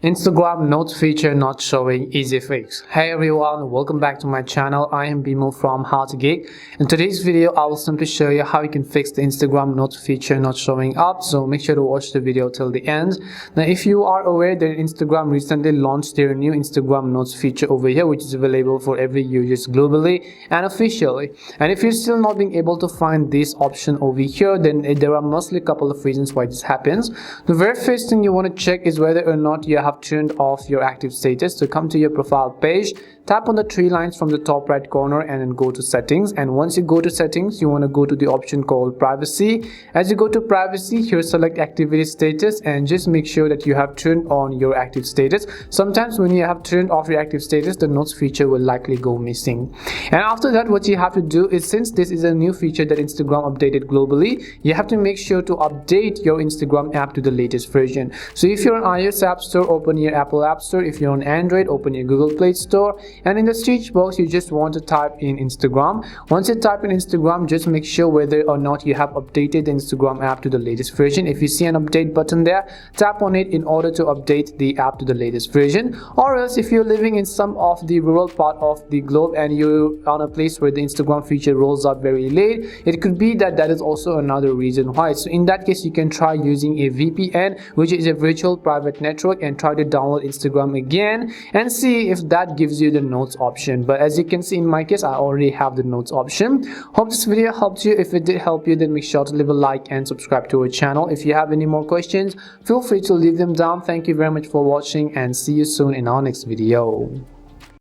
Instagram notes feature not showing, easy fix. Hey everyone, welcome back to my channel. I am Bimal from How to Geek. In today's video I will simply show you how you can fix the Instagram notes feature not showing up, so make sure to watch the video till the end. Now if you are aware that Instagram recently launched their new Instagram notes feature over here, which is available for every user globally and officially. And if you're still not being able to find this option over here, then there are mostly a couple of reasons why this happens. The very first thing you want to check is whether or not you have turned off your active status. So come to your profile page, tap on the three lines from the top right corner and then go to settings. And once you go to settings, you want to go to the option called privacy. As you go to privacy, here select activity status and just make sure that you have turned on your active status. Sometimes when you have turned off your active status, the notes feature will likely go missing. And after that, what you have to do is, since this is a new feature that Instagram updated globally, you have to make sure to update your Instagram app to the latest version. So if you're on iOS App Store, open your Apple App Store. If you're on Android, open your Google Play Store, and in the search box you just want to type in Instagram. Once you type in Instagram, just make sure whether or not you have updated the Instagram app to the latest version. If you see an update button there, tap on it in order to update the app to the latest version. Or else, if you're living in some of the rural part of the globe and you're on a place where the Instagram feature rolls out very late, it could be that is also another reason why. So in that case, you can try using a VPN, which is a virtual private network, and try to download Instagram again and see if that gives you the notes option. But as you can see, in my case, I already have the notes option. Hope this video helped you. If it did help you, then make sure to leave a like and subscribe to our channel. If you have any more questions, feel free to leave them down. Thank you very much for watching and see you soon in our next video.